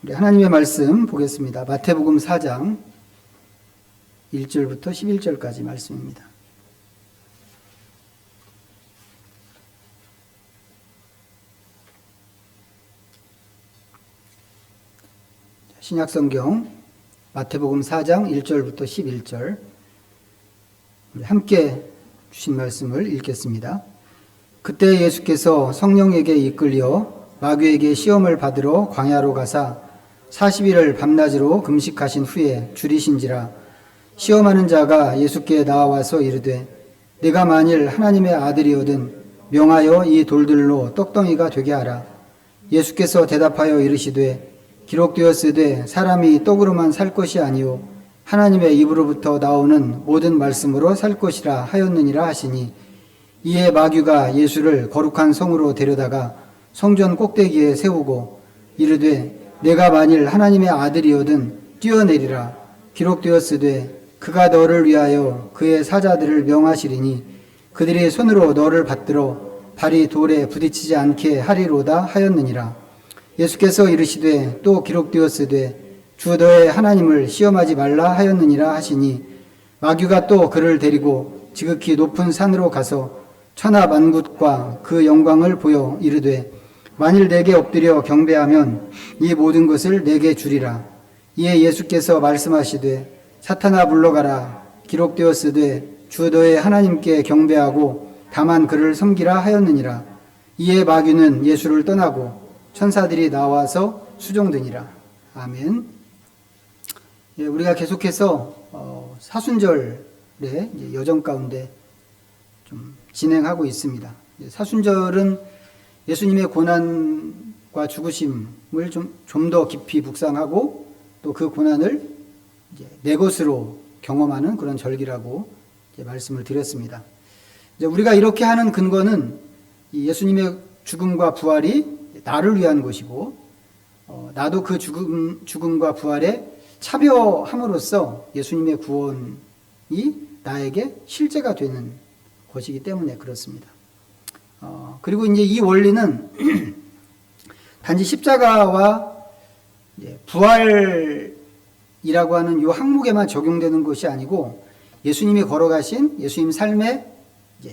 우리 하나님의 말씀 보겠습니다. 마태복음 4장 1절부터 11절까지 말씀입니다. 신약성경 마태복음 4장 1절부터 11절 함께 주신 말씀을 읽겠습니다. 그때 예수께서 성령에게 이끌려 마귀에게 시험을 받으러 광야로 가사 40일을 밤낮으로 금식하신 후에 줄이신지라. 시험하는 자가 예수께 나와서 이르되 내가 만일 하나님의 아들이거든 명하여 이 돌들로 떡덩이가 되게 하라. 예수께서 대답하여 이르시되 기록되었으되 사람이 떡으로만 살 것이 아니요 하나님의 입으로부터 나오는 모든 말씀으로 살 것이라 하였느니라 하시니, 이에 마귀가 예수를 거룩한 성으로 데려다가 성전 꼭대기에 세우고 이르되 내가 만일 하나님의 아들이거든 뛰어내리라. 기록되었으되 그가 너를 위하여 그의 사자들을 명하시리니 그들이 손으로 너를 받들어 발이 돌에 부딪히지 않게 하리로다 하였느니라. 예수께서 이르시되 또 기록되었으되 주 너의 하나님을 시험하지 말라 하였느니라 하시니, 마귀가 또 그를 데리고 지극히 높은 산으로 가서 천하 만국과 그 영광을 보여 이르되 만일 내게 엎드려 경배하면 이 모든 것을 내게 주리라. 이에 예수께서 말씀하시되 사탄아 물러가라. 기록되었으되 주 너의 하나님께 경배하고 다만 그를 섬기라 하였느니라. 이에 마귀는 예수를 떠나고 천사들이 나와서 수종드니라. 아멘. 예, 우리가 계속해서 사순절의 여정 가운데 좀 진행하고 있습니다. 사순절은 예수님의 고난과 죽으심을 좀 더 깊이 묵상하고 또 그 고난을 이제 내 것으로 경험하는 그런 절기라고 이제 말씀을 드렸습니다. 이제 우리가 이렇게 하는 근거는 이 예수님의 죽음과 부활이 나를 위한 것이고, 나도 그 죽음과 부활에 참여함으로써 예수님의 구원이 나에게 실제가 되는 것이기 때문에 그렇습니다. 그리고 이제 이 원리는 단지 십자가와 부활이라고 하는 이 항목에만 적용되는 것이 아니고, 예수님이 걸어가신 예수님 삶의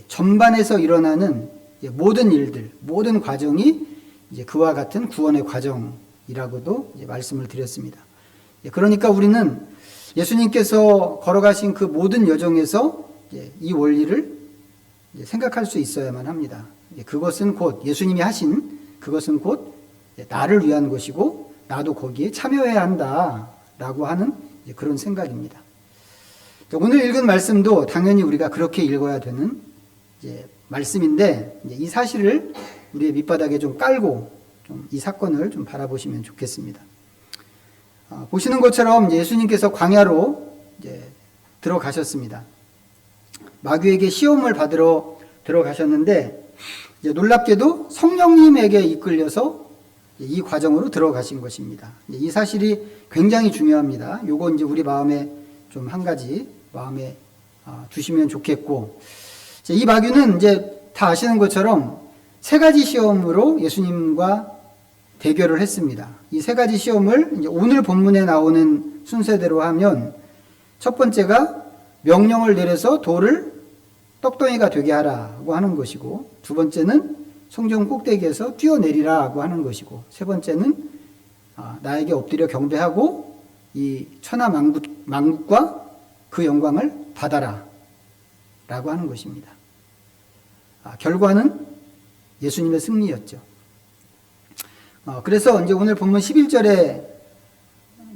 전반에서 일어나는 모든 일들, 모든 과정이 이제 그와 같은 구원의 과정이라고도 이제 말씀을 드렸습니다. 그러니까 우리는 예수님께서 걸어가신 그 모든 여정에서 이 원리를 생각할 수 있어야만 합니다. 그것은 곧 예수님이 하신 그것은 곧 나를 위한 것이고 나도 거기에 참여해야 한다라고 하는 그런 생각입니다. 오늘 읽은 말씀도 당연히 우리가 그렇게 읽어야 되는 말씀인데, 이 사실을 우리의 밑바닥에 좀 깔고 좀 이 사건을 좀 바라보시면 좋겠습니다. 보시는 것처럼 예수님께서 광야로 들어가셨습니다. 마귀에게 시험을 받으러 들어가셨는데, 놀랍게도 성령님에게 이끌려서 이 과정으로 들어가신 것입니다. 이 사실이 굉장히 중요합니다. 요거 이제 우리 마음에 좀 한 가지 마음에 두시면 좋겠고, 이 마귀는 이제 다 아시는 것처럼 세 가지 시험으로 예수님과 대결을 했습니다. 이 세 가지 시험을 이제 오늘 본문에 나오는 순서대로 하면, 첫 번째가 명령을 내려서 돌을 떡덩이가 되게 하라고 하는 것이고, 두 번째는 성전 꼭대기에서 뛰어내리라고 하는 것이고, 세 번째는 나에게 엎드려 경배하고 이 천하 만국과 그 영광을 받아라 라고 하는 것입니다. 결과는 예수님의 승리였죠. 그래서 이제 오늘 본문 11절에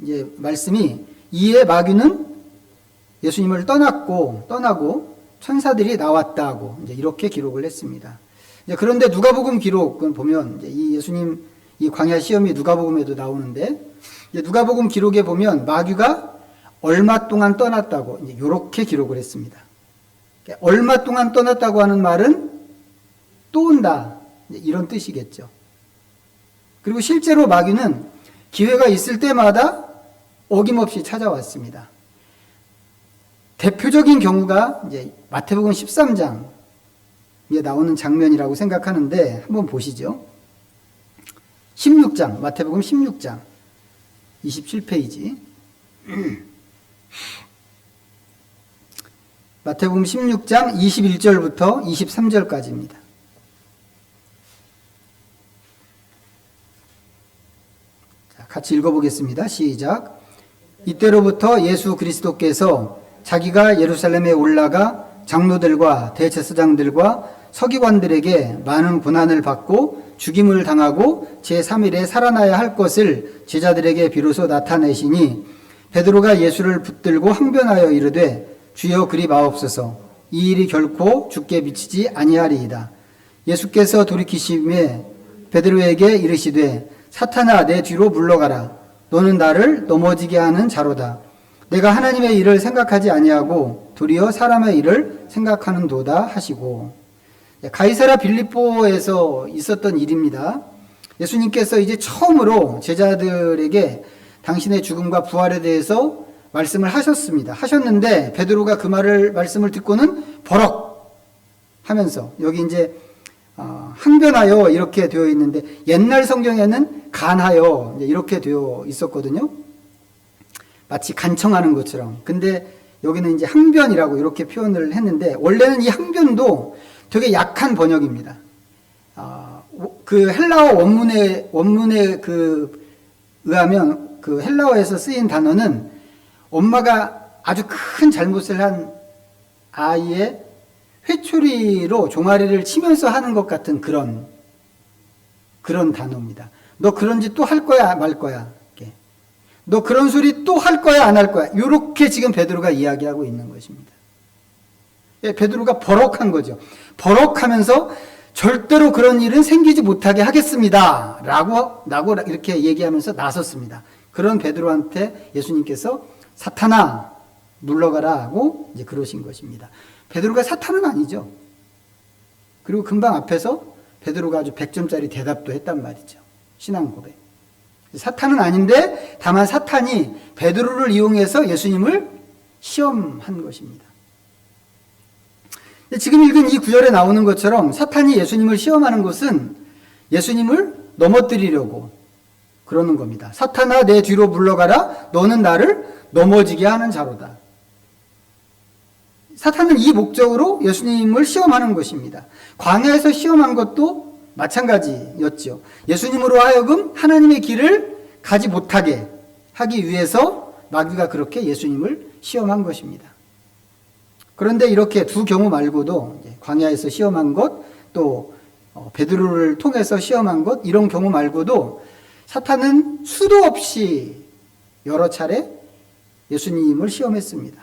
이제 말씀이, 이에 마귀는 예수님을 떠나고 천사들이 나왔다고 이제 이렇게 기록을 했습니다. 그런데 누가복음 기록은 보면 이 예수님 이 광야 시험이 누가복음에도 나오는데, 누가복음 기록에 보면 마귀가 얼마 동안 떠났다고 이제 이렇게 기록을 했습니다. 얼마 동안 떠났다고 하는 말은 또 온다 이런 뜻이겠죠. 그리고 실제로 마귀는 기회가 있을 때마다 어김없이 찾아왔습니다. 대표적인 경우가 이제 마태복음 13장에 나오는 장면이라고 생각하는데 한번 보시죠. 16장, 마태복음 16장. 27페이지. 마태복음 16장 21절부터 23절까지입니다. 같이 읽어보겠습니다. 시작. 이때로부터 예수 그리스도께서 자기가 예루살렘에 올라가 장로들과 대제사장들과 서기관들에게 많은 고난을 받고 죽임을 당하고 제3일에 살아나야 할 것을 제자들에게 비로소 나타내시니 베드로가 예수를 붙들고 항변하여 이르되 주여 그리 마옵소서 이 일이 결코 주께 미치지 아니하리이다. 예수께서 돌이키심에 베드로에게 이르시되 사탄아 내 뒤로 물러가라. 너는 나를 넘어지게 하는 자로다. 내가 하나님의 일을 생각하지 아니하고 도리어 사람의 일을 생각하는도다 하시고. 가이사랴 빌립보에서 있었던 일입니다. 예수님께서 이제 처음으로 제자들에게 당신의 죽음과 부활에 대해서 말씀을 하셨는데 베드로가 그 말씀을 듣고는 버럭 하면서, 여기 이제 항변하여 이렇게 되어 있는데 옛날 성경에는 간하여 이렇게 되어 있었거든요. 마치 간청하는 것처럼. 근데 여기는 이제 항변이라고 이렇게 표현을 했는데 원래는 이 항변도 되게 약한 번역입니다. 그 헬라어 원문에 의하면 그 헬라어에서 쓰인 단어는 엄마가 아주 큰 잘못을 한 아이의 회초리로 종아리를 치면서 하는 것 같은 그런 단어입니다. 너 그런 짓 또 할 거야 말 거야. 이렇게. 너 그런 소리 또 할 거야 안 할 거야. 이렇게 지금 베드로가 이야기하고 있는 것입니다. 베드로가 버럭한 거죠. 버럭하면서 절대로 그런 일은 생기지 못하게 하겠습니다. 라고 이렇게 얘기하면서 나섰습니다. 그런 베드로한테 예수님께서 사탄아 물러가라 하고 이제 그러신 것입니다. 베드로가 사탄은 아니죠. 그리고 금방 앞에서 베드로가 아주 100점짜리 대답도 했단 말이죠. 신앙 고백. 사탄은 아닌데 다만 사탄이 베드로를 이용해서 예수님을 시험한 것입니다. 지금 읽은 이 구절에 나오는 것처럼 사탄이 예수님을 시험하는 것은 예수님을 넘어뜨리려고 그러는 겁니다. 사탄아 내 뒤로 물러가라. 너는 나를 넘어지게 하는 자로다. 사탄은 이 목적으로 예수님을 시험하는 것입니다. 광야에서 시험한 것도 마찬가지였죠. 예수님으로 하여금 하나님의 길을 가지 못하게 하기 위해서 마귀가 그렇게 예수님을 시험한 것입니다. 그런데 이렇게 두 경우 말고도 광야에서 시험한 것, 또 베드로를 통해서 시험한 것, 이런 경우 말고도 사탄은 수도 없이 여러 차례 예수님을 시험했습니다.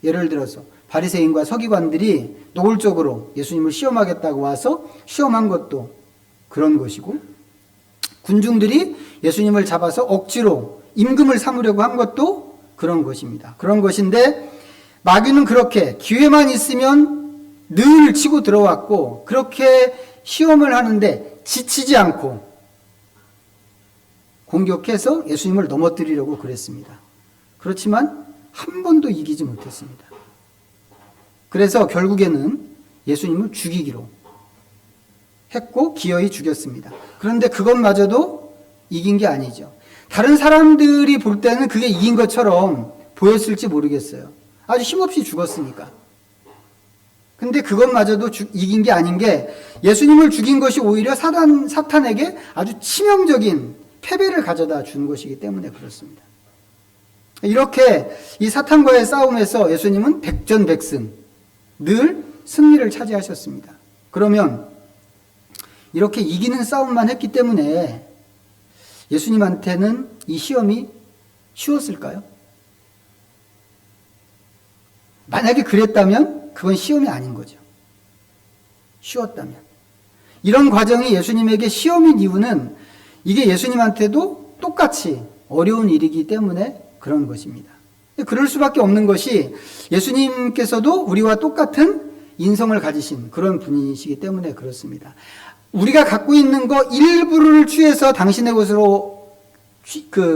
예를 들어서 바리새인과 서기관들이 노골적으로 예수님을 시험하겠다고 와서 시험한 것도 그런 것이고, 군중들이 예수님을 잡아서 억지로 임금을 삼으려고 한 것도 그런 것입니다. 그런 것인데 마귀는 그렇게 기회만 있으면 늘 치고 들어왔고, 그렇게 시험을 하는데 지치지 않고 공격해서 예수님을 넘어뜨리려고 그랬습니다. 그렇지만 한 번도 이기지 못했습니다. 그래서 결국에는 예수님을 죽이기로 했고 기어이 죽였습니다. 그런데 그것마저도 이긴 게 아니죠. 다른 사람들이 볼 때는 그게 이긴 것처럼 보였을지 모르겠어요. 아주 힘없이 죽었으니까. 근데 그것마저도 이긴 게 아닌 게, 예수님을 죽인 것이 오히려 사탄에게 아주 치명적인 패배를 가져다 준 것이기 때문에 그렇습니다. 이렇게 이 사탄과의 싸움에서 예수님은 백전백승, 늘 승리를 차지하셨습니다. 그러면 이렇게 이기는 싸움만 했기 때문에 예수님한테는 이 시험이 쉬웠을까요? 만약에 그랬다면 그건 시험이 아닌 거죠. 쉬웠다면. 이런 과정이 예수님에게 시험인 이유는 이게 예수님한테도 똑같이 어려운 일이기 때문에 그런 것입니다. 그럴 수밖에 없는 것이 예수님께서도 우리와 똑같은 인성을 가지신 그런 분이시기 때문에 그렇습니다. 우리가 갖고 있는 거 일부를 취해서 당신의 것으로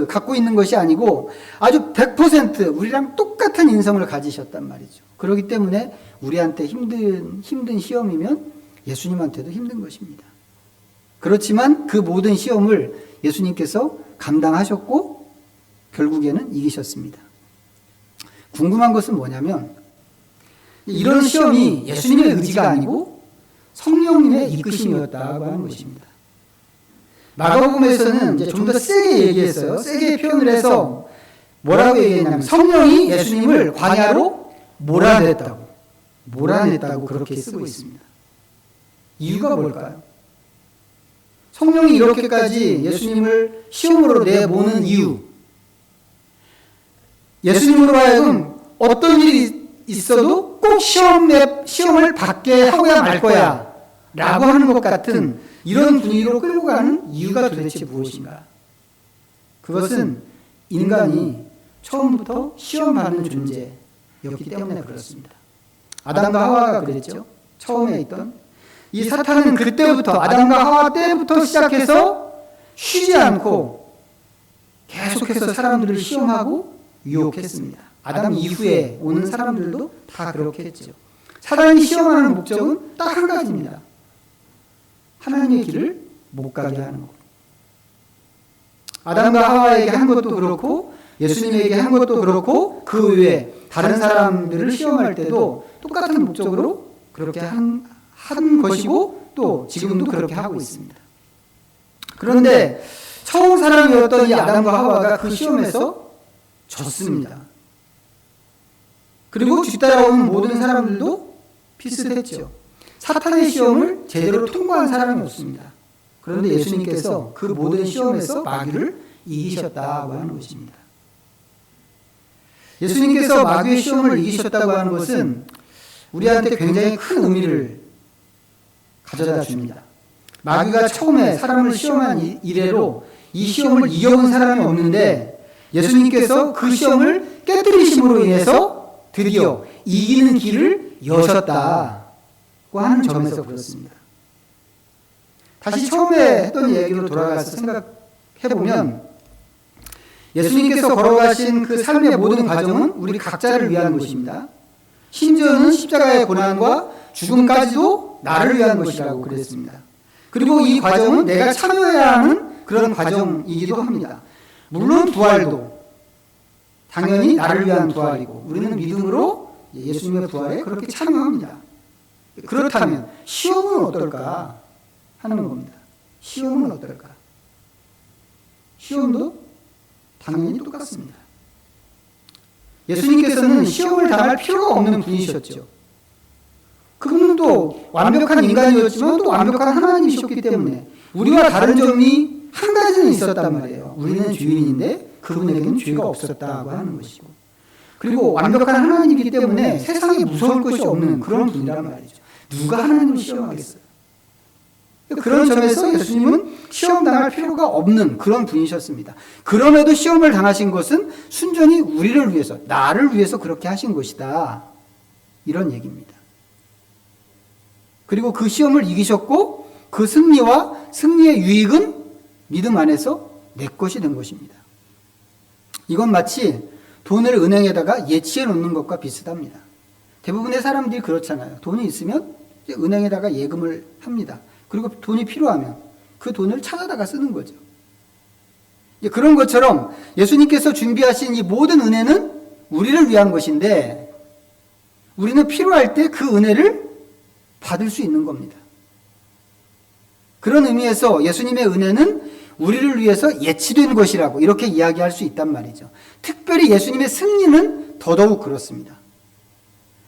갖고 있는 것이 아니고 아주 100% 우리랑 똑같은 인성을 가지셨단 말이죠. 그렇기 때문에 우리한테 힘든 시험이면 예수님한테도 힘든 것입니다. 그렇지만 그 모든 시험을 예수님께서 감당하셨고 결국에는 이기셨습니다. 궁금한 것은 뭐냐면 이런 시험이 예수님의 의지가 아니고 성령님의 이끄심이었다고 하는 것입니다. 마가복음에서는 이제 좀 더 세게 얘기했어요. 세게 표현을 해서 뭐라고 얘기했냐면 성령이 예수님을 광야로 몰아냈다고 그렇게 쓰고 있습니다. 이유가 뭘까요? 성령이 이렇게까지 예수님을 시험으로 내보는 이유, 예수님으로 하여금 어떤 일이 있어도 꼭 시험을 받게 하고야 말 거야 라고 하는 것 같은 이런 분위기로 끌고 가는 이유가 도대체 무엇인가? 그것은 인간이 처음부터 시험받는 존재였기 때문에 그렇습니다. 아담과 하와가 그랬죠. 처음에 있던 이 사탄은 그때부터 아담과 하와 때부터 시작해서 쉬지 않고 계속해서 사람들을 시험하고 유혹했습니다. 아담 이후에 오는 사람들도 다 그렇게 했죠. 사단이 시험하는 목적은 딱 한 가지입니다. 하나님의 길을 못 가게 하는 것. 아담과 하와에게 한 것도 그렇고 예수님에게 한 것도 그렇고 그 외에 다른 사람들을 시험할 때도 똑같은 목적으로 그렇게 한 것이고 또 지금도 그렇게 하고 있습니다. 그런데 처음 사람이었던 이 아담과 하와가 그 시험에서 졌습니다. 그리고 뒤따라오는 모든 사람들도 비슷했죠. 사탄의 시험을 제대로 통과한 사람이 없습니다. 그런데 예수님께서 그 모든 시험에서 마귀를 이기셨다고 하는 것입니다. 예수님께서 마귀의 시험을 이기셨다고 하는 것은 우리한테 굉장히 큰 의미를 가져다 줍니다. 마귀가 처음에 사람을 시험한 이래로 이 시험을 이겨본 사람이 없는데 예수님께서 그 시험을 깨뜨리심으로 인해서 드디어 이기는 길을 여셨다고 하는 점에서 그렇습니다. 다시 처음에 했던 얘기로 돌아가서 생각해보면 예수님께서 걸어가신 그 삶의 모든 과정은 우리 각자를 위한 것입니다. 심지어는 십자가의 고난과 죽음까지도 나를 위한 것이라고 그랬습니다. 그리고 이 과정은 내가 참여해야 하는 그런 과정이기도 합니다. 물론 부활도 당연히 나를 위한 부활이고 우리는 믿음으로 예수님의 부활에 그렇게 참여합니다. 그렇다면 시험은 어떨까 하는 겁니다. 시험은 어떨까? 시험도 당연히 똑같습니다. 예수님께서는 시험을 당할 필요가 없는 분이셨죠. 그분은 또 완벽한 인간이었지만 또 완벽한 하나님이셨기 때문에 우리와 다른 점이 한 가지는 있었단 말이에요. 우리는 죄인인데 그분에게는 죄가 없었다고 하는 것이고, 그리고 완벽한 하나님이기 때문에 세상에 무서울 것이 없는 그런 분이란 말이죠. 누가 하나님을 시험하겠어요? 그런 점에서 예수님은 시험당할 필요가 없는 그런 분이셨습니다. 그럼에도 시험을 당하신 것은 순전히 우리를 위해서, 나를 위해서 그렇게 하신 것이다, 이런 얘기입니다. 그리고 그 시험을 이기셨고 그 승리와 승리의 유익은 믿음 안에서 내 것이 된 것입니다. 이건 마치 돈을 은행에다가 예치해 놓는 것과 비슷합니다. 대부분의 사람들이 그렇잖아요. 돈이 있으면 은행에다가 예금을 합니다. 그리고 돈이 필요하면 그 돈을 찾아다가 쓰는 거죠. 그런 것처럼 예수님께서 준비하신 이 모든 은혜는 우리를 위한 것인데 우리는 필요할 때 그 은혜를 받을 수 있는 겁니다. 그런 의미에서 예수님의 은혜는 우리를 위해서 예치된 것이라고 이렇게 이야기할 수 있단 말이죠. 특별히 예수님의 승리는 더더욱 그렇습니다.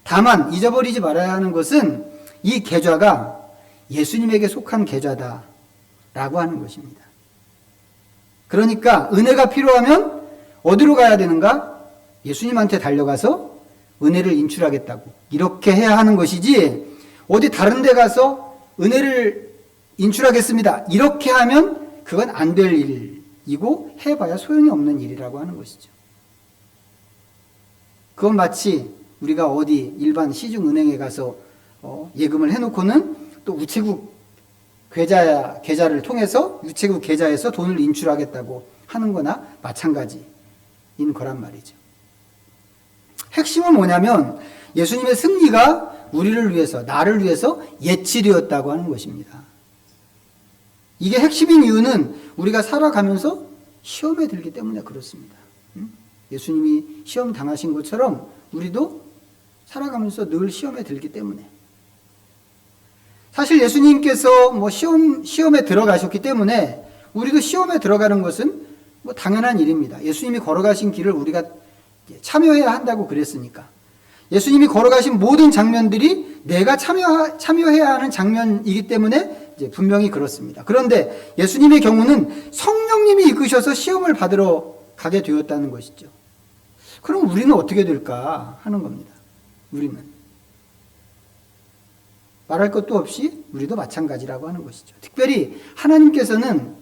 다만 잊어버리지 말아야 하는 것은 이 계좌가 예수님에게 속한 계좌다라고 하는 것입니다. 그러니까 은혜가 필요하면 어디로 가야 되는가? 예수님한테 달려가서 은혜를 인출하겠다고 이렇게 해야 하는 것이지, 어디 다른 데 가서 은혜를 인출하겠습니다 이렇게 하면 그건 안 될 일이고 해봐야 소용이 없는 일이라고 하는 것이죠. 그건 마치 우리가 어디 일반 시중은행에 가서 예금을 해놓고는 또 우체국 계좌를 통해서 우체국 계좌에서 돈을 인출하겠다고 하는 거나 마찬가지인 거란 말이죠. 핵심은 뭐냐면 예수님의 승리가 우리를 위해서, 나를 위해서 예치되었다고 하는 것입니다. 이게 핵심인 이유는 우리가 살아가면서 시험에 들기 때문에 그렇습니다. 예수님이 시험 당하신 것처럼 우리도 살아가면서 늘 시험에 들기 때문에. 사실 예수님께서 시험에 들어가셨기 때문에 우리도 시험에 들어가는 것은 당연한 일입니다. 예수님이 걸어가신 길을 우리가 참여해야 한다고 그랬으니까. 예수님이 걸어가신 모든 장면들이 내가 참여해야 하는 장면이기 때문에 이제 분명히 그렇습니다. 그런데 예수님의 경우는 성령님이 이끄셔서 시험을 받으러 가게 되었다는 것이죠. 그럼 우리는 어떻게 될까 하는 겁니다. 우리는. 말할 것도 없이 우리도 마찬가지라고 하는 것이죠. 특별히 하나님께서는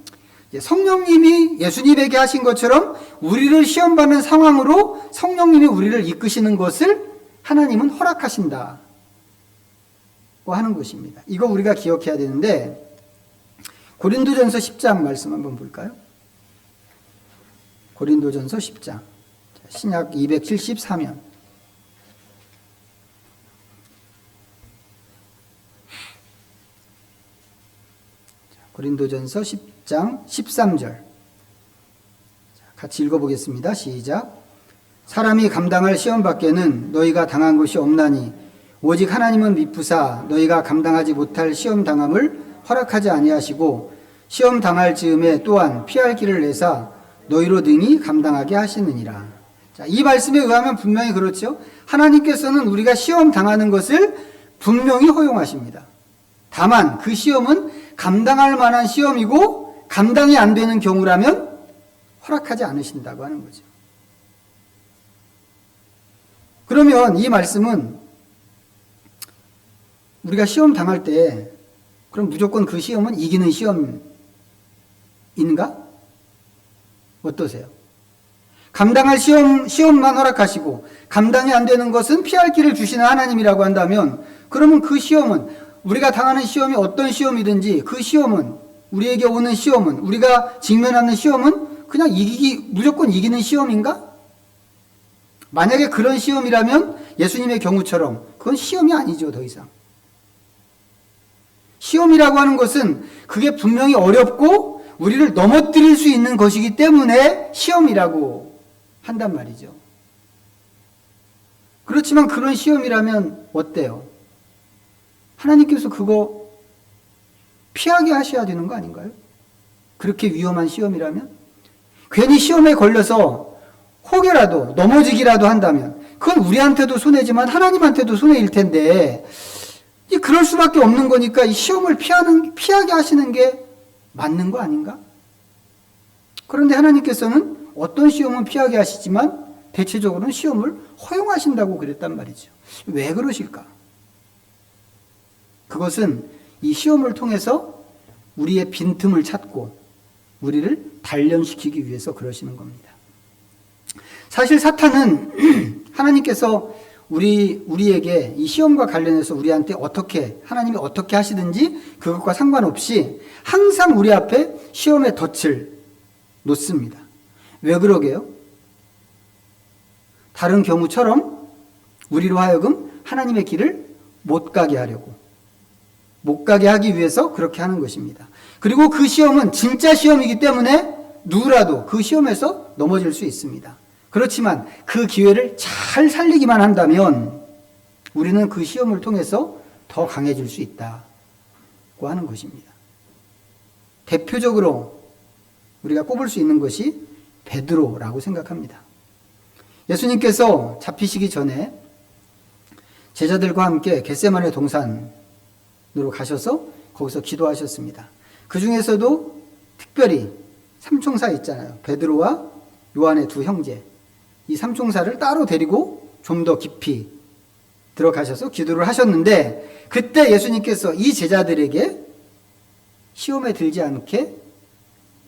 성령님이 예수님에게 하신 것처럼 우리를 시험받는 상황으로 성령님이 우리를 이끄시는 것을 하나님은 허락하신다고 하는 것입니다. 이거 우리가 기억해야 되는데 고린도전서 10장 말씀 한번 볼까요? 고린도전서 10장 신약 274면 고린도전서 10장 13절 같이 읽어보겠습니다. 시작. 사람이 감당할 시험 밖에는 너희가 당한 것이 없나니 오직 하나님은 미쁘사 너희가 감당하지 못할 시험 당함을 허락하지 아니하시고 시험 당할 즈음에 또한 피할 길을 내사 너희로 능히 감당하게 하시느니라. 자, 이 말씀에 의하면 분명히 그렇죠. 하나님께서는 우리가 시험 당하는 것을 분명히 허용하십니다. 다만 그 시험은 감당할 만한 시험이고 감당이 안 되는 경우라면 허락하지 않으신다고 하는 거죠. 그러면 이 말씀은 우리가 시험 당할 때 그럼 무조건 그 시험은 이기는 시험인가? 어떠세요? 감당할 시험만 허락하시고 감당이 안 되는 것은 피할 길을 주시는 하나님이라고 한다면 그러면 그 시험은 우리가 당하는 시험이 어떤 시험이든지 그 시험은 우리에게 오는 시험은 우리가 직면하는 시험은 그냥 무조건 이기는 시험인가? 만약에 그런 시험이라면 예수님의 경우처럼 그건 시험이 아니죠. 더 이상. 시험이라고 하는 것은 그게 분명히 어렵고 우리를 넘어뜨릴 수 있는 것이기 때문에 시험이라고 한단 말이죠. 그렇지만 그런 시험이라면 어때요? 하나님께서 그거 피하게 하셔야 되는 거 아닌가요? 그렇게 위험한 시험이라면? 괜히 시험에 걸려서 혹여라도 넘어지기라도 한다면 그건 우리한테도 손해지만 하나님한테도 손해일 텐데 그럴 수밖에 없는 거니까 이 시험을 피하게 하시는 게 맞는 거 아닌가? 그런데 하나님께서는 어떤 시험은 피하게 하시지만 대체적으로는 시험을 허용하신다고 그랬단 말이죠. 왜 그러실까? 그것은 이 시험을 통해서 우리의 빈틈을 찾고 우리를 단련시키기 위해서 그러시는 겁니다. 사실 사탄은 하나님께서 우리에게 이 시험과 관련해서 우리한테 하나님이 어떻게 하시든지 그것과 상관없이 항상 우리 앞에 시험의 덫을 놓습니다. 왜 그러게요? 다른 경우처럼 우리로 하여금 하나님의 길을 못 가게 하기 위해서 그렇게 하는 것입니다. 그리고 그 시험은 진짜 시험이기 때문에 누구라도 그 시험에서 넘어질 수 있습니다. 그렇지만 그 기회를 잘 살리기만 한다면 우리는 그 시험을 통해서 더 강해질 수 있다고 하는 것입니다. 대표적으로 우리가 꼽을 수 있는 것이 베드로라고 생각합니다. 예수님께서 잡히시기 전에 제자들과 함께 겟세마네 동산으로 가셔서 거기서 기도하셨습니다. 그 중에서도 특별히 삼총사 있잖아요. 베드로와 요한의 두 형제. 이 삼총사를 따로 데리고 좀 더 깊이 들어가셔서 기도를 하셨는데 그때 예수님께서 이 제자들에게 시험에 들지 않게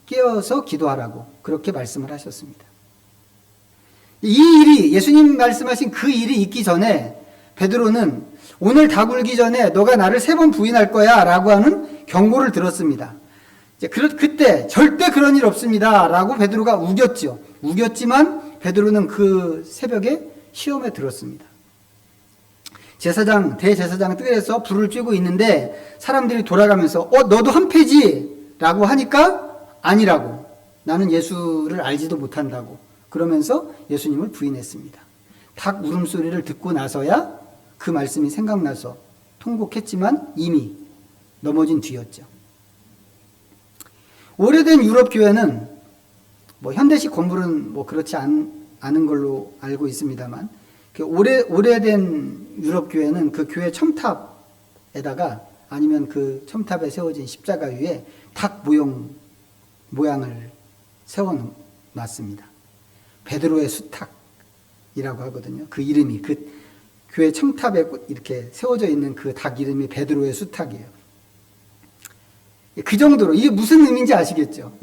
깨어서 기도하라고 그렇게 말씀을 하셨습니다. 이 일이 예수님 말씀하신 그 일이 있기 전에 베드로는 오늘 다 굴기 전에 너가 나를 3번 부인할 거야 라고 하는 경고를 들었습니다. 그때 절대 그런 일 없습니다 라고 베드로가 우겼죠. 우겼지만 베드로는 그 새벽에 시험에 들었습니다. 대제사장 뜰에서 불을 쬐고 있는데 사람들이 돌아가면서 너도 한패지 라고 하니까 아니라고. 나는 예수를 알지도 못한다고 그러면서 예수님을 부인했습니다. 닭 울음소리를 듣고 나서야 그 말씀이 생각나서 통곡했지만 이미 넘어진 뒤였죠. 오래된 유럽 교회는 현대식 건물은 그렇지 않은 걸로 알고 있습니다만, 오래된 유럽 교회는 그 교회 첨탑에다가 아니면 그 첨탑에 세워진 십자가 위에 닭 모양을 세워놨습니다. 베드로의 수탉이라고 하거든요. 그 이름이, 그 교회 첨탑에 이렇게 세워져 있는 그 닭 이름이 베드로의 수탉이에요. 그 정도로, 이게 무슨 의미인지 아시겠죠?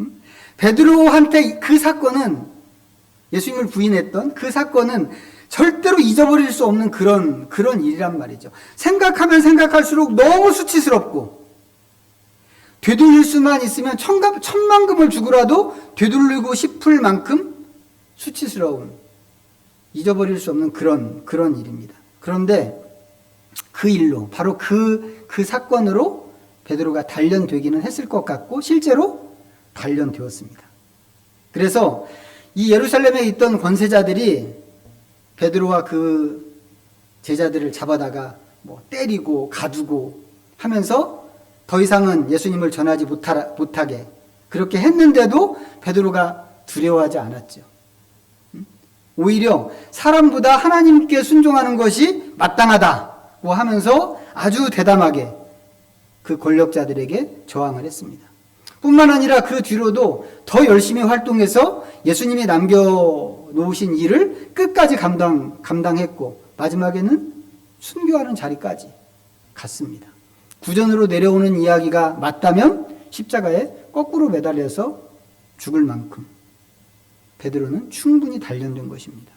베드로한테 그 사건은, 예수님을 부인했던 그 사건은 절대로 잊어버릴 수 없는 그런 일이란 말이죠. 생각하면 생각할수록 너무 수치스럽고, 되돌릴 수만 있으면 천만금을 주고라도 되돌리고 싶을 만큼 수치스러운, 잊어버릴 수 없는 그런 일입니다. 그런데 그 일로, 바로 그 사건으로 베드로가 단련되기는 했을 것 같고 실제로 단련되었습니다. 그래서 이 예루살렘에 있던 권세자들이 베드로와 그 제자들을 잡아다가 때리고 가두고 하면서 더 이상은 예수님을 전하지 못하게 그렇게 했는데도 베드로가 두려워하지 않았죠. 오히려 사람보다 하나님께 순종하는 것이 마땅하다고 하면서 아주 대담하게 그 권력자들에게 저항을 했습니다. 뿐만 아니라 그 뒤로도 더 열심히 활동해서 예수님이 남겨놓으신 일을 끝까지 감당했고 마지막에는 순교하는 자리까지 갔습니다. 구전으로 내려오는 이야기가 맞다면 십자가에 거꾸로 매달려서 죽을 만큼 베드로는 충분히 단련된 것입니다.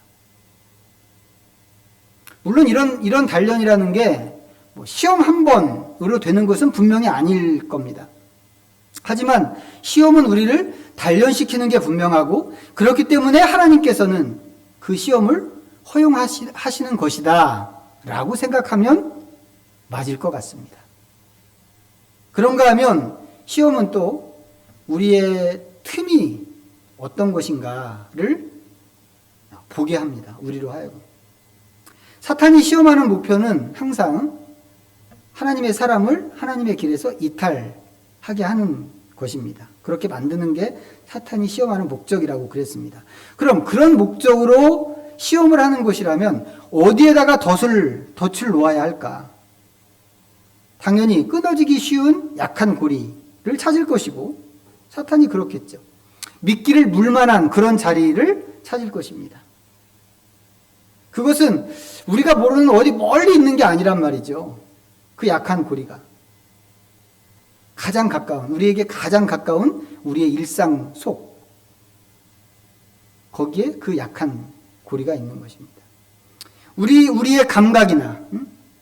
물론 이런 단련이라는 게 시험 한 번으로 되는 것은 분명히 아닐 겁니다. 하지만 시험은 우리를 단련시키는 게 분명하고 그렇기 때문에 하나님께서는 그 시험을 허용하시는 것이다 라고 생각하면 맞을 것 같습니다. 그런가 하면 시험은 또 우리의 틈이 어떤 것인가를 보게 합니다. 우리로 하여금. 사탄이 시험하는 목표는 항상 하나님의 사람을 하나님의 길에서 이탈하게 하는 것입니다. 그렇게 만드는 게 사탄이 시험하는 목적이라고 그랬습니다. 그럼 그런 목적으로 시험을 하는 것이라면 어디에다가 덫을 놓아야 할까? 당연히 끊어지기 쉬운 약한 고리를 찾을 것이고 사탄이 그렇겠죠. 미끼를 물 만한 그런 자리를 찾을 것입니다. 그것은 우리가 모르는 어디 멀리 있는 게 아니란 말이죠. 그 약한 고리가. 우리에게 가장 가까운 우리의 일상 속. 거기에 그 약한 고리가 있는 것입니다. 우리의 감각이나,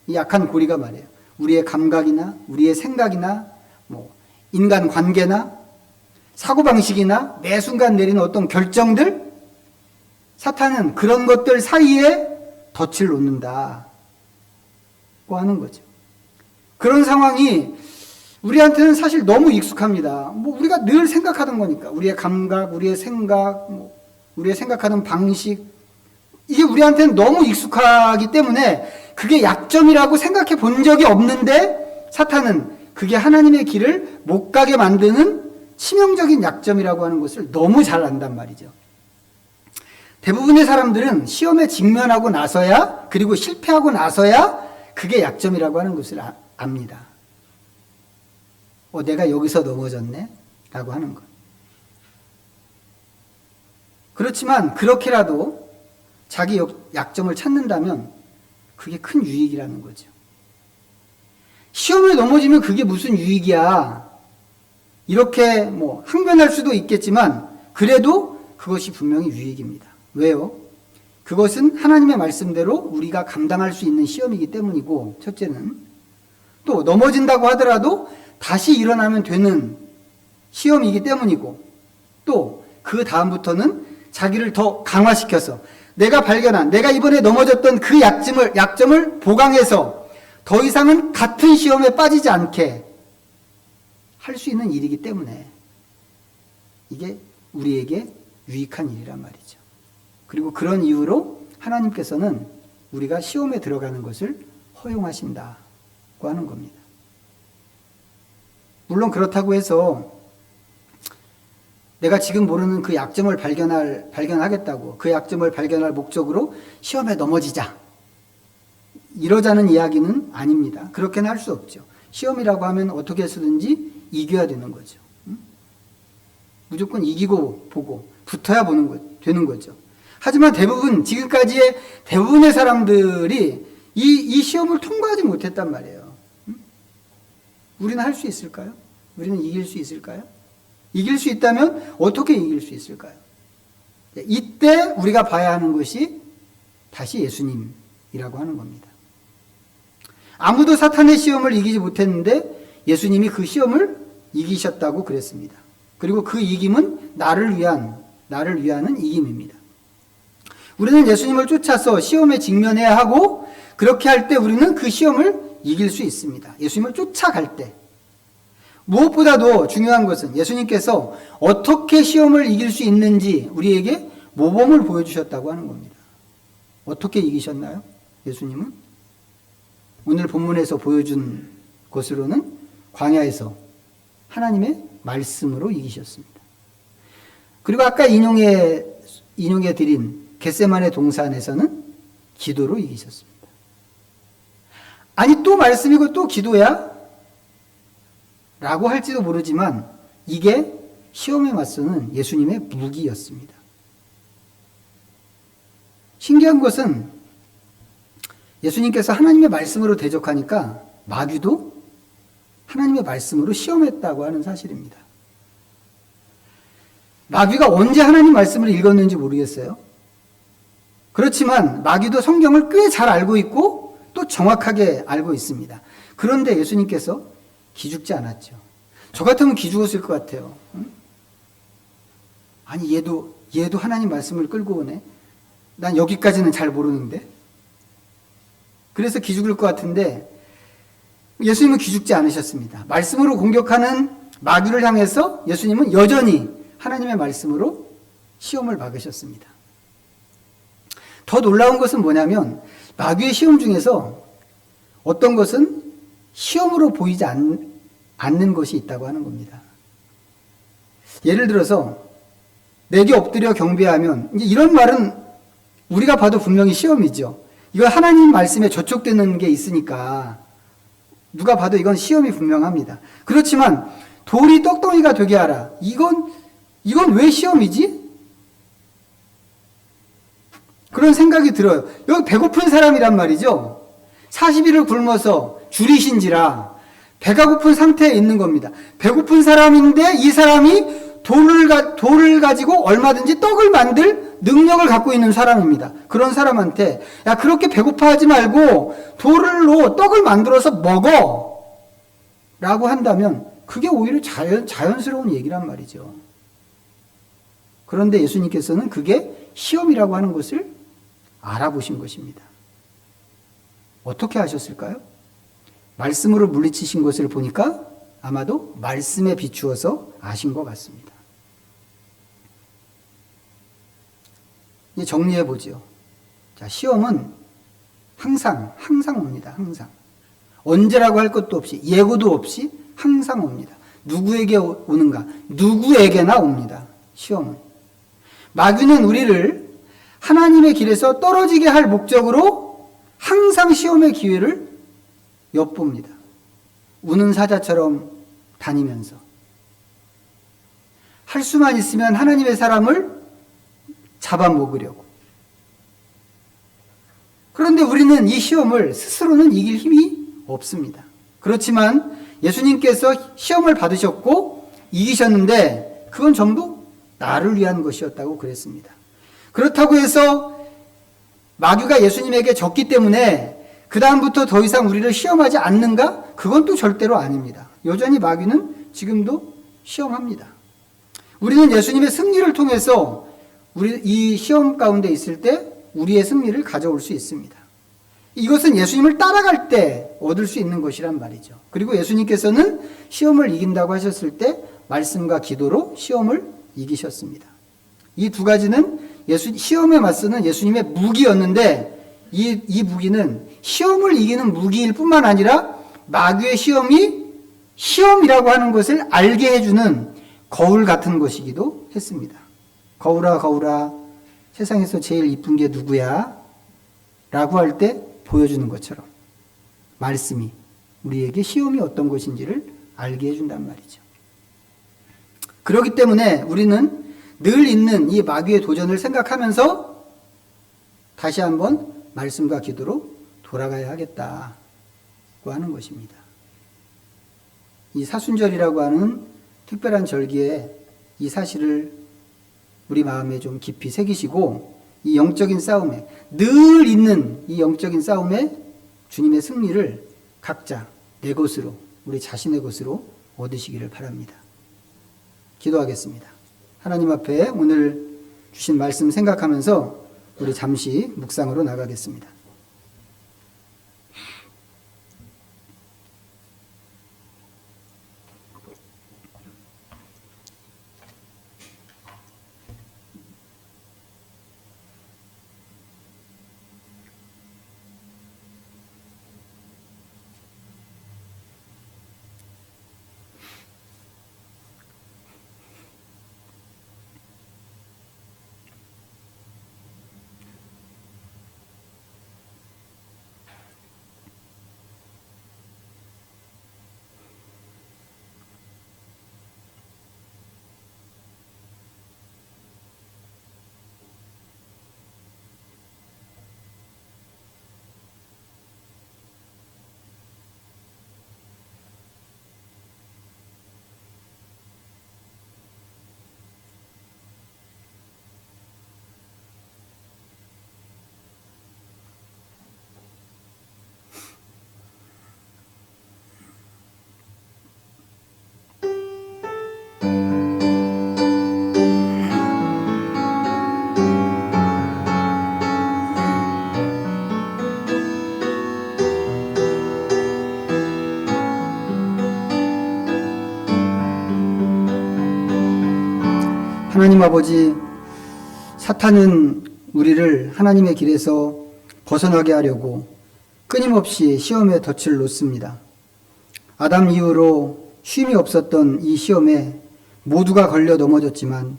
이 약한 고리가 말이에요. 우리의 감각이나, 우리의 생각이나, 인간 관계나, 사고방식이나, 매 순간 내리는 어떤 결정들, 사탄은 그런 것들 사이에 덫을 놓는다고 하는 거죠. 그런 상황이 우리한테는 사실 너무 익숙합니다. 우리가 늘 생각하던 거니까. 우리의 감각, 우리의 생각, 우리의 생각하는 방식. 이게 우리한테는 너무 익숙하기 때문에 그게 약점이라고 생각해 본 적이 없는데 사탄은 그게 하나님의 길을 못 가게 만드는 치명적인 약점이라고 하는 것을 너무 잘 안단 말이죠. 대부분의 사람들은 시험에 직면하고 나서야, 그리고 실패하고 나서야 그게 약점이라고 하는 것을 압니다. 내가 여기서 넘어졌네? 라고 하는 것. 그렇지만 그렇게라도 자기 약점을 찾는다면 그게 큰 유익이라는 거죠. 시험에 넘어지면 그게 무슨 유익이야. 이렇게 항변할 수도 있겠지만 그래도 그것이 분명히 유익입니다. 왜요? 그것은 하나님의 말씀대로 우리가 감당할 수 있는 시험이기 때문이고, 첫째는 또 넘어진다고 하더라도 다시 일어나면 되는 시험이기 때문이고, 또 그 다음부터는 자기를 더 강화시켜서 내가 이번에 넘어졌던 그 약점을 보강해서 더 이상은 같은 시험에 빠지지 않게 할 수 있는 일이기 때문에 이게 우리에게 유익한 일이란 말이죠. 그리고 그런 이유로 하나님께서는 우리가 시험에 들어가는 것을 허용하신다고 하는 겁니다. 물론 그렇다고 해서 내가 지금 모르는 그 약점을 발견하겠다고, 그 약점을 발견할 목적으로 시험에 넘어지자, 이러자는 이야기는 아닙니다. 그렇게는 할 수 없죠. 시험이라고 하면 어떻게 해서든지 이겨야 되는 거죠. 무조건 이기고 보고 붙어야 되는 거죠. 하지만 지금까지의 대부분의 사람들이 이 시험을 통과하지 못했단 말이에요. 우리는 할 수 있을까요? 우리는 이길 수 있을까요? 이길 수 있다면 어떻게 이길 수 있을까요? 이때 우리가 봐야 하는 것이 다시 예수님이라고 하는 겁니다. 아무도 사탄의 시험을 이기지 못했는데 예수님이 그 시험을 이기셨다고 그랬습니다. 그리고 그 이김은 나를 위하는 이김입니다. 우리는 예수님을 쫓아서 시험에 직면해야 하고, 그렇게 할 때 우리는 그 시험을 이길 수 있습니다. 예수님을 쫓아갈 때. 무엇보다도 중요한 것은 예수님께서 어떻게 시험을 이길 수 있는지 우리에게 모범을 보여주셨다고 하는 겁니다. 어떻게 이기셨나요? 예수님은? 오늘 본문에서 보여준 것으로는 광야에서 하나님의 말씀으로 이기셨습니다. 그리고 아까 인용해 드린 겟세마네 동산에서는 기도로 이기셨습니다. 아니, 또 말씀이고 또 기도야? 라고 할지도 모르지만 이게 시험에 맞서는 예수님의 무기였습니다. 신기한 것은 예수님께서 하나님의 말씀으로 대적하니까 마귀도 하나님의 말씀으로 시험했다고 하는 사실입니다. 마귀가 언제 하나님 말씀을 읽었는지 모르겠어요. 그렇지만 마귀도 성경을 꽤 잘 알고 있고 또 정확하게 알고 있습니다. 그런데 예수님께서 기죽지 않았죠. 저 같으면 기죽었을 것 같아요. 아니, 얘도 하나님 말씀을 끌고 오네. 난 여기까지는 잘 모르는데. 그래서 기죽을 것 같은데 예수님은 기죽지 않으셨습니다. 말씀으로 공격하는 마귀를 향해서 예수님은 여전히 하나님의 말씀으로 시험을 받으셨습니다. 더 놀라운 것은 뭐냐면 마귀의 시험 중에서 어떤 것은 시험으로 보이지 않는 것이 있다고 하는 겁니다. 예를 들어서 내게 엎드려 경배하면, 이제 이런 말은 우리가 봐도 분명히 시험이죠. 이거 하나님 말씀에 저촉되는 게 있으니까 누가 봐도 이건 시험이 분명합니다. 그렇지만 돌이 떡덩이가 되게 하라. 이건 왜 시험이지? 그런 생각이 들어요. 여기 배고픈 사람이란 말이죠. 40일을 굶어서 줄이신지라 배가 고픈 상태에 있는 겁니다. 배고픈 사람인데 이 사람이 돌을 가지고 얼마든지 떡을 만들 능력을 갖고 있는 사람입니다. 그런 사람한테 야, 그렇게 배고파하지 말고 돌로 떡을 만들어서 먹어 라고 한다면 그게 오히려 자연스러운 얘기란 말이죠. 그런데 예수님께서는 그게 시험이라고 하는 것을 알아보신 것입니다. 어떻게 하셨을까요? 말씀으로 물리치신 것을 보니까 아마도 말씀에 비추어서 아신 것 같습니다. 이제 정리해 보죠. 자, 시험은 항상 옵니다. 항상. 언제라고 할 것도 없이, 예고도 없이 항상 옵니다. 누구에게 오는가? 누구에게나 옵니다. 시험은. 마귀는 우리를 하나님의 길에서 떨어지게 할 목적으로 항상 시험의 기회를 엿봅니다. 우는 사자처럼 다니면서. 할 수만 있으면 하나님의 사람을 잡아먹으려고. 그런데 우리는 이 시험을 스스로는 이길 힘이 없습니다. 그렇지만 예수님께서 시험을 받으셨고 이기셨는데 그건 전부 나를 위한 것이었다고 그랬습니다. 그렇다고 해서 마귀가 예수님에게 졌기 때문에 그 다음부터 더 이상 우리를 시험하지 않는가? 그건 또 절대로 아닙니다. 여전히 마귀는 지금도 시험합니다. 우리는 예수님의 승리를 통해서 우리 이 시험 가운데 있을 때 우리의 승리를 가져올 수 있습니다. 이것은 예수님을 따라갈 때 얻을 수 있는 것이란 말이죠. 그리고 예수님께서는 시험을 이긴다고 하셨을 때 말씀과 기도로 시험을 이기셨습니다. 이 두 가지는 시험에 맞서는 예수님의 무기였는데 이 무기는 시험을 이기는 무기일 뿐만 아니라 마귀의 시험이 시험이라고 하는 것을 알게 해주는 거울 같은 것이기도 했습니다. 거울아 거울아 세상에서 제일 이쁜 게 누구야? 라고 할 때 보여주는 것처럼 말씀이 우리에게 시험이 어떤 것인지를 알게 해준단 말이죠. 그렇기 때문에 우리는 늘 있는 이 마귀의 도전을 생각하면서 다시 한번 말씀과 기도로 돌아가야 하겠다고 하는 것입니다. 이 사순절이라고 하는 특별한 절기에 이 사실을 우리 마음에 좀 깊이 새기시고 이 영적인 싸움에 늘 있는 이 영적인 싸움에 주님의 승리를 각자 내 것으로 우리 자신의 것으로 얻으시기를 바랍니다. 기도하겠습니다. 하나님 앞에 오늘 주신 말씀 생각하면서 우리 잠시 묵상으로 나가겠습니다. 하나님 아버지, 사탄은 우리를 하나님의 길에서 벗어나게 하려고 끊임없이 시험에 덫을 놓습니다. 아담 이후로 쉼이 없었던 이 시험에 모두가 걸려 넘어졌지만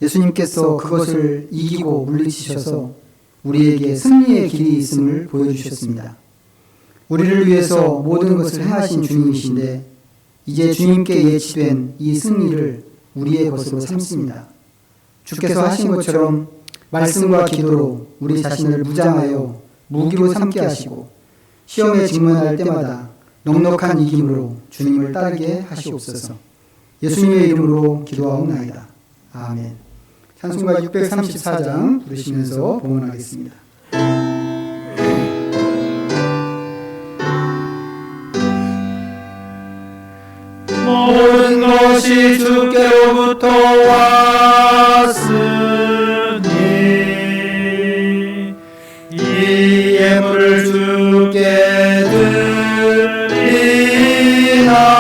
예수님께서 그것을 이기고 물리치셔서 우리에게 승리의 길이 있음을 보여주셨습니다. 우리를 위해서 모든 것을 행하신 주님이신데 이제 주님께 예치된 이 승리를 우리의 것으로 삼습니다. 주께서 하신 것처럼 말씀과 기도로 우리 자신을 무장하여 무기로 삼게 하시고 시험에 직면할 때마다 넉넉한 이김으로 주님을 따르게 하시옵소서. 예수님의 이름으로 기도하옵나이다. 아멘. 찬송가 634장 부르시면서 봉헌하겠습니다. 모든 것이 주께로부터 왔으니 이 예물을 주께 드리나이다.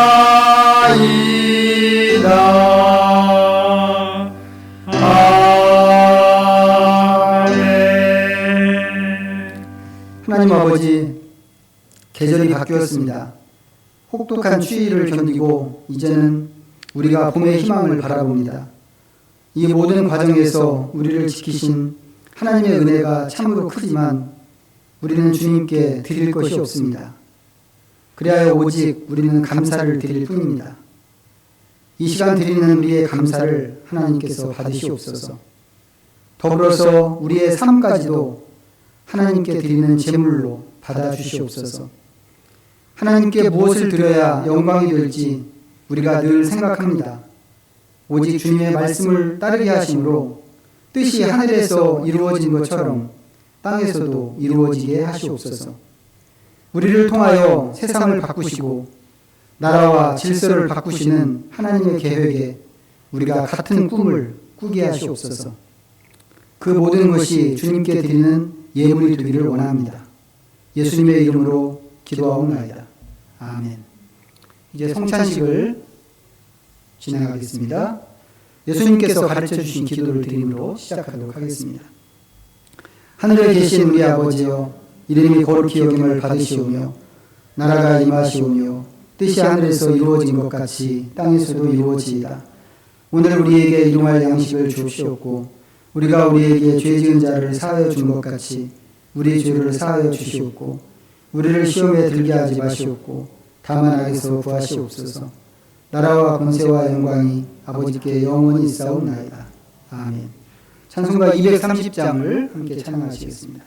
아멘. 하나님 아버지, 계절이 바뀌었습니다. 혹독한 추위를 견디고 이제는 우리가 봄의 희망을 바라봅니다. 이 모든 과정에서 우리를 지키신 하나님의 은혜가 참으로 크지만 우리는 주님께 드릴 것이 없습니다. 그리하여 오직 우리는 감사를 드릴 뿐입니다. 이 시간 드리는 우리의 감사를 하나님께서 받으시옵소서. 더불어서 우리의 삶까지도 하나님께 드리는 제물로 받아주시옵소서. 하나님께 무엇을 드려야 영광이 될지 우리가 늘 생각합니다. 오직 주님의 말씀을 따르게 하심으로 뜻이 하늘에서 이루어진 것처럼 땅에서도 이루어지게 하시옵소서. 우리를 통하여 세상을 바꾸시고 나라와 질서를 바꾸시는 하나님의 계획에 우리가 같은 꿈을 꾸게 하시옵소서. 그 모든 것이 주님께 드리는 예물이 되기를 원합니다. 예수님의 이름으로 기도하옵나이다. 아멘. 이제 성찬식을 진행하겠습니다. 예수님께서 가르쳐 주신 기도를 드림으로 시작하도록 하겠습니다. 하늘에 계신 우리 아버지여, 이름이 거룩히 여김을 받으시오며 나라가 임하시오며 뜻이 하늘에서 이루어진 것 같이 땅에서도 이루어지이다. 오늘 우리에게 일용할 양식을 주옵시옵고 우리가 우리에게 죄 지은 자를 사하여 준 것 같이 우리 죄를 사하여 주시옵고 우리를 시험에 들게 하지 마시옵고 다만 악에서 구하시옵소서. 나라와 권세와 영광이 아버지께 영원히 있사옵나이다. 아멘. 찬송가 230장을 함께 찬양하시겠습니다.